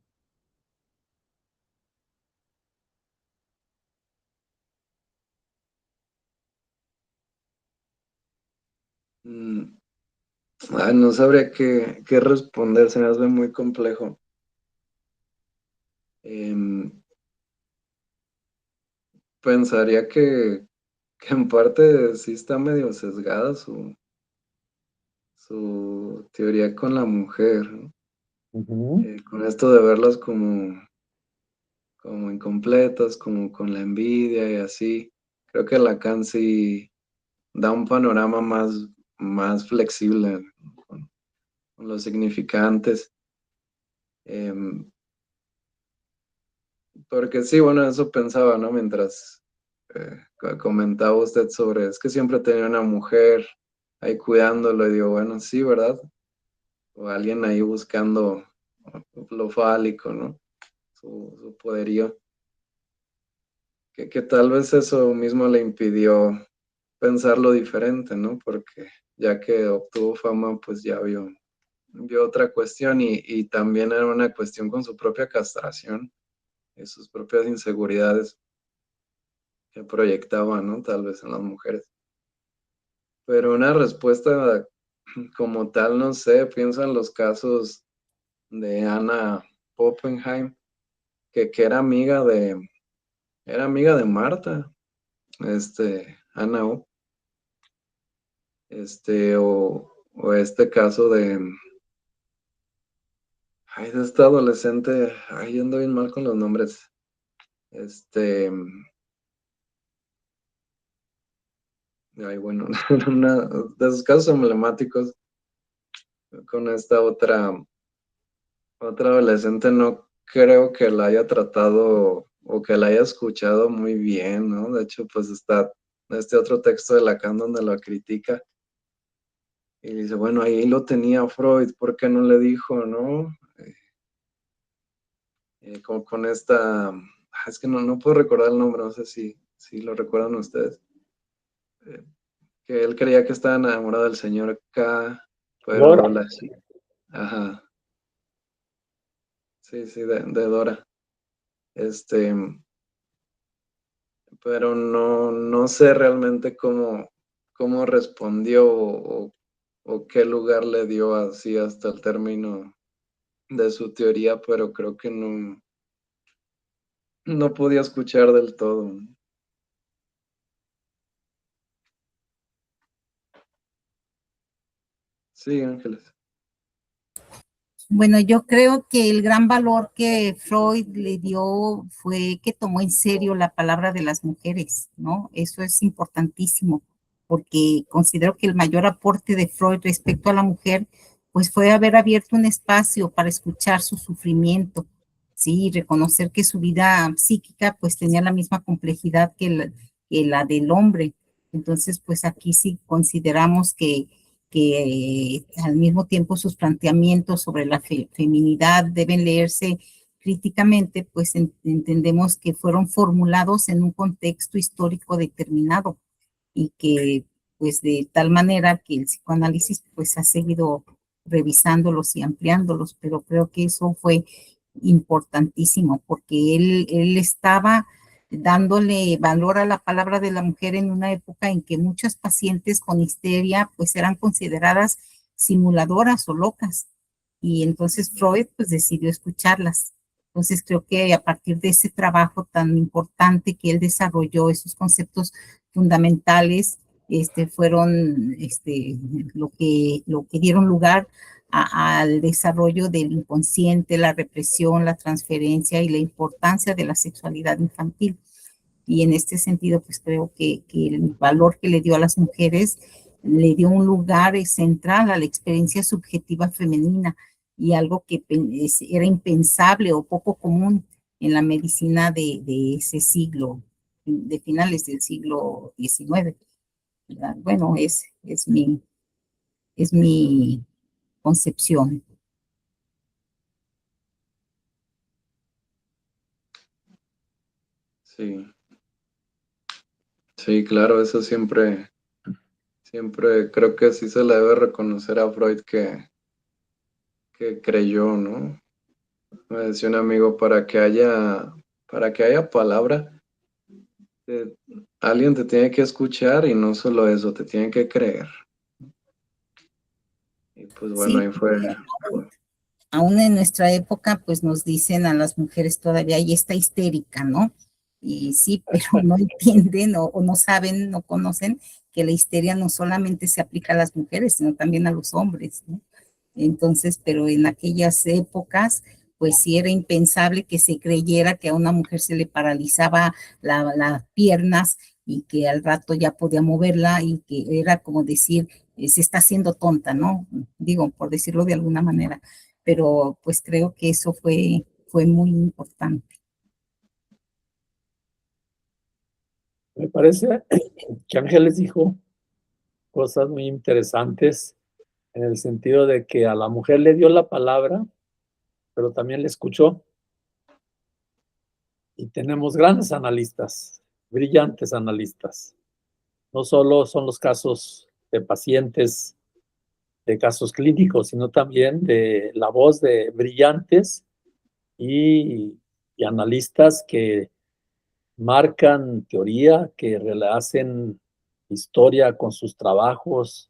No sabría qué responder, se me hace muy complejo. Pensaría que en parte sí está medio sesgada su su teoría con la mujer, ¿no? Ujú. Con esto de verlas como incompletas, como con la envidia y así. Creo que Lacan sí da un panorama más flexible, ¿no? Con los significantes. Em, Porque sí, bueno, eso pensaba, ¿no? Mientras comentaba usted sobre, es que siempre tenía una mujer ahí cuidándolo y digo, bueno, sí, ¿verdad? O alguien ahí buscando lo fálico, ¿no? Su poderío. Que tal vez eso mismo le impidió pensarlo diferente, ¿no? Porque ya que obtuvo fama, pues ya vio otra cuestión y también era una cuestión con su propia castración y sus propias inseguridades que proyectaba, ¿no? Tal vez en las mujeres. Pero una respuesta como tal, no sé, pienso en los casos de Anna Oppenheim, que era amiga de Marta, Ana O, o este caso de esta adolescente, yo ando bien mal con los nombres, bueno, de esos casos emblemáticos con esta otra adolescente, no creo que la haya tratado o que la haya escuchado muy bien, ¿no? De hecho, pues está este otro texto de Lacan donde la critica y dice, bueno, ahí lo tenía Freud, ¿por qué no le dijo, no? Con esta, es que no puedo recordar el nombre, no sé si lo recuerdan ustedes, eh, que él creía que estaba enamorado del señor K, pero Dora. ajá, sí, de Dora, este, pero no sé realmente cómo respondió o qué lugar le dio así hasta el término de su teoría, pero creo que no podía escuchar del todo. Sí, Ángeles. Bueno, yo creo que el gran valor que Freud le dio fue que tomó en serio la palabra de las mujeres, ¿no? Eso es importantísimo, porque considero que el mayor aporte de Freud respecto a la mujer, pues fue haber abierto un espacio para escuchar su sufrimiento, sí, y reconocer que su vida psíquica, pues tenía la misma complejidad que la del hombre. Entonces, pues aquí sí consideramos que al mismo tiempo sus planteamientos sobre la feminidad deben leerse críticamente, pues entendemos que fueron formulados en un contexto histórico determinado y que pues de tal manera que el psicoanálisis pues ha seguido revisándolos y ampliándolos, pero creo que eso fue importantísimo porque él estaba dándole valor a la palabra de la mujer en una época en que muchas pacientes con histeria pues eran consideradas simuladoras o locas y entonces Freud pues decidió escucharlas. Entonces creo que a partir de ese trabajo tan importante que él desarrolló, esos conceptos fundamentales, fueron lo que dieron lugar al desarrollo del inconsciente, la represión, la transferencia y la importancia de la sexualidad infantil. Y en este sentido, pues creo que el valor que le dio a las mujeres le dio un lugar central a la experiencia subjetiva femenina y algo que era impensable o poco común en la medicina de ese siglo, de finales del siglo XIX. Bueno, es mi concepción. Sí, sí, claro, eso siempre creo que sí se le debe reconocer a Freud que creyó, ¿no? Me decía un amigo, para que haya palabra, eh, alguien te tiene que escuchar y no solo eso, te tiene que creer. Y pues bueno, Sí, ahí fue. aún en nuestra época, pues nos dicen a las mujeres todavía, y está histérica, ¿no? Y sí, pero no entienden o no saben, no conocen que la histeria no solamente se aplica a las mujeres, sino también a los hombres, ¿no? Entonces, pero en aquellas épocas, pues sí era impensable que se creyera que a una mujer se le paralizaba las piernas y que al rato ya podía moverla y que era como decir, se está haciendo tonta, ¿no? Digo, por decirlo de alguna manera, pero pues creo que eso fue muy importante. Me parece que Ángeles dijo cosas muy interesantes en el sentido de que a la mujer le dio la palabra, pero también le escuchó. Y tenemos grandes analistas, brillantes analistas. No solo son los casos de pacientes, de casos clínicos, sino también de la voz de brillantes y analistas que marcan teoría, que hacen historia con sus trabajos,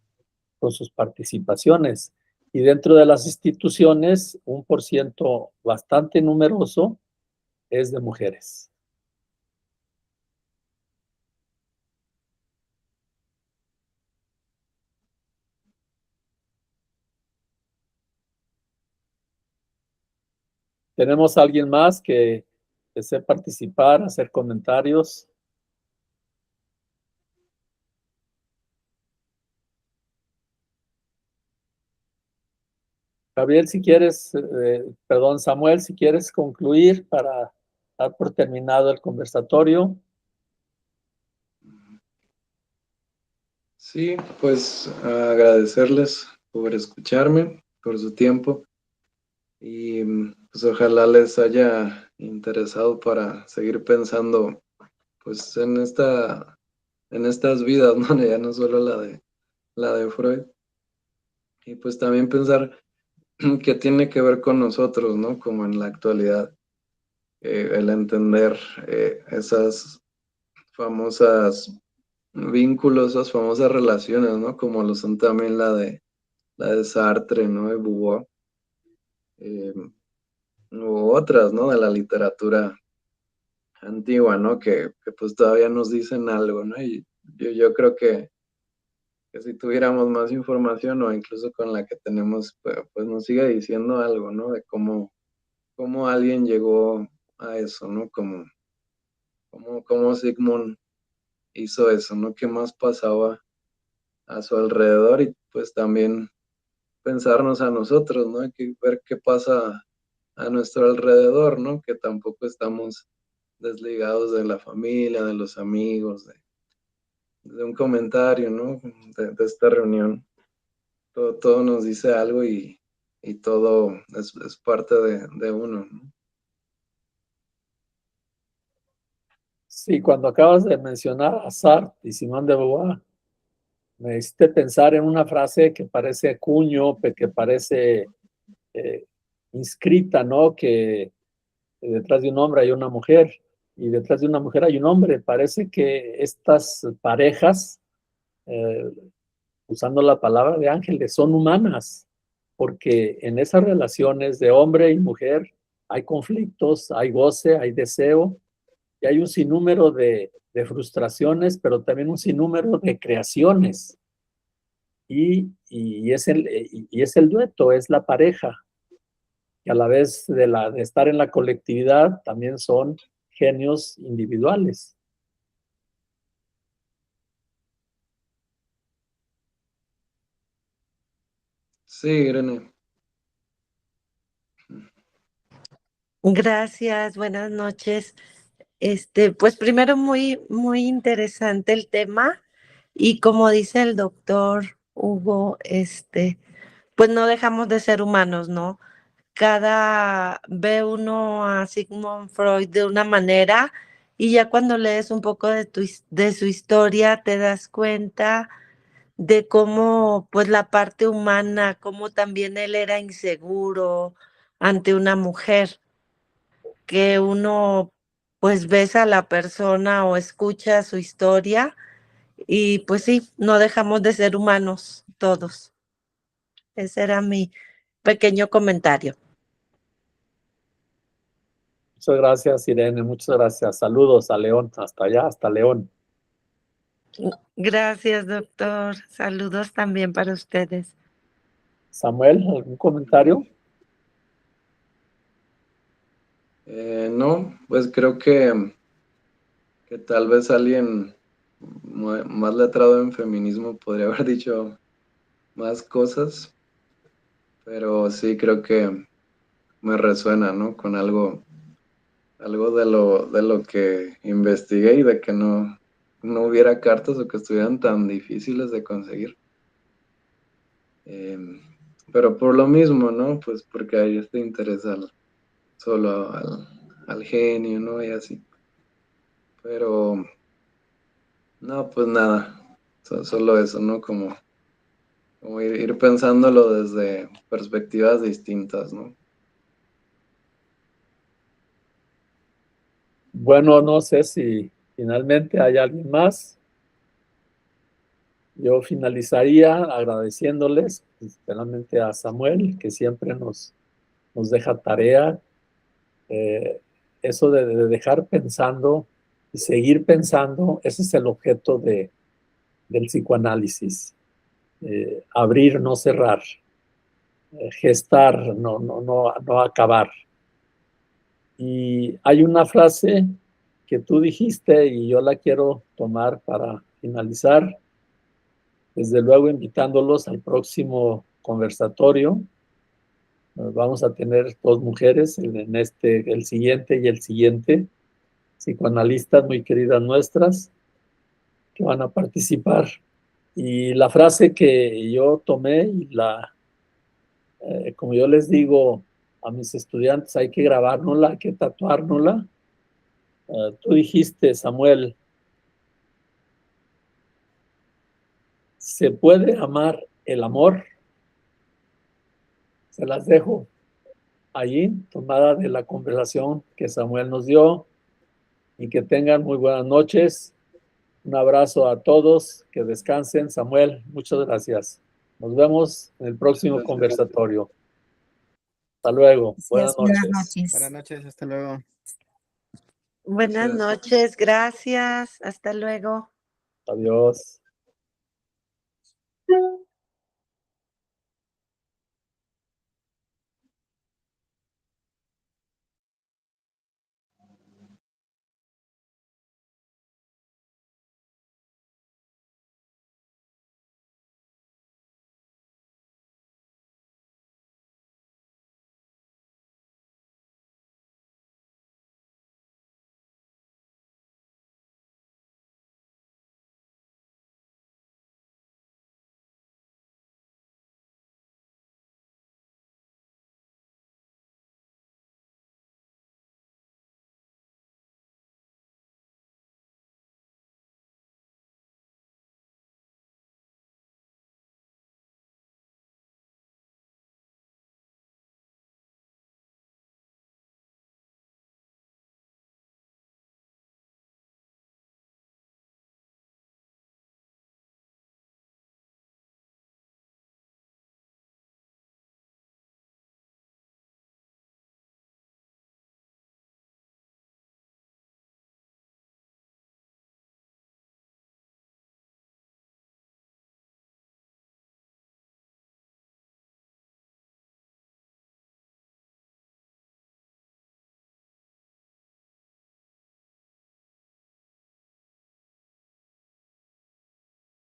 con sus participaciones. Y dentro de las instituciones, un por ciento bastante numeroso es de mujeres. ¿Tenemos a alguien más que desee participar, hacer comentarios? Gabriel, si quieres, perdón, Samuel, si quieres concluir para dar por terminado el conversatorio. Sí, pues agradecerles por escucharme, por su tiempo y pues ojalá les haya interesado para seguir pensando pues en estas vidas, ¿no? Ya no solo la de Freud. Y pues también pensar que tiene que ver con nosotros, ¿no? Como en la actualidad, el entender esas famosas vínculos, esas famosas relaciones, ¿no? Como lo son también la de Sartre, ¿no? De Beauvoir, eh, u otras, ¿no? De la literatura antigua, ¿no? Que pues todavía nos dicen algo, ¿no? Y yo creo que si tuviéramos más información o incluso con la que tenemos, pues nos sigue diciendo algo, ¿no? De cómo alguien llegó a eso, ¿no? Cómo Sigmund hizo eso, ¿no? ¿Qué más pasaba a su alrededor? Y pues también pensarnos a nosotros, ¿no? Hay que ver qué pasa a nuestro alrededor, ¿no? Que tampoco estamos desligados de la familia, de los amigos, de un comentario, ¿no? De esta reunión. Todo nos dice algo y todo es parte de uno, ¿no? Sí, cuando acabas de mencionar a Sartre y Simone de Beauvoir, me hiciste pensar en una frase que parece cuño, que parece eh, inscrita, ¿no? Que detrás de un hombre hay una mujer y detrás de una mujer hay un hombre. Parece que estas parejas, eh, usando la palabra de Ángeles, son humanas, porque en esas relaciones de hombre y mujer hay conflictos, hay goce, hay deseo, y hay un sinnúmero de frustraciones, pero también un sinnúmero de creaciones. Y es el dueto, es la pareja, que a la vez de estar en la colectividad también son genios individuales. Sí, Irene. Gracias, buenas noches. Pues primero muy interesante el tema y como dice el doctor Hugo, pues no dejamos de ser humanos, ¿no? Ve uno a Sigmund Freud de una manera y ya cuando lees un poco de su historia te das cuenta de cómo, pues la parte humana, cómo también él era inseguro ante una mujer que uno pues ves a la persona o escucha su historia y pues sí, no dejamos de ser humanos todos. Ese era mi pequeño comentario. Muchas gracias, Irene, muchas gracias. Saludos a León, hasta allá, hasta León. Gracias, doctor. Saludos también para ustedes. Samuel, ¿algún comentario? No, pues creo que tal vez alguien más letrado en feminismo podría haber dicho más cosas, pero sí creo que me resuena, ¿no? Con algo de lo que investigué y de que no hubiera cartas o que estuvieran tan difíciles de conseguir. Pero por lo mismo, ¿no? Pues porque hay este interés solo al genio, ¿no? Y así. Pero, no, pues nada, solo eso, ¿no? Como ir pensándolo desde perspectivas distintas, ¿no? Bueno, no sé si finalmente hay alguien más. Yo finalizaría agradeciéndoles, especialmente a Samuel, que siempre nos deja tarea. Eso de dejar pensando y seguir pensando, ese es el objeto del psicoanálisis. Abrir, no cerrar. Gestar, no acabar. Y hay una frase que tú dijiste y yo la quiero tomar para finalizar, desde luego invitándolos al próximo conversatorio. Vamos a tener 2 mujeres en el siguiente y el siguiente, psicoanalistas muy queridas nuestras, que van a participar. Y la frase que yo tomé y como yo les digo a mis estudiantes, hay que grabárnosla, hay que tatuárnosla. Tú dijiste, Samuel, ¿se puede amar el amor? Se las dejo allí, tomada de la conversación que Samuel nos dio, y que tengan muy buenas noches. Un abrazo a todos, que descansen. Samuel, muchas gracias. Nos vemos en el próximo Gracias. conversatorio. Hasta luego. Buenas Buenas noches. noches. Buenas noches, hasta luego. Buenas Gracias. noches, gracias. Hasta luego. Adiós.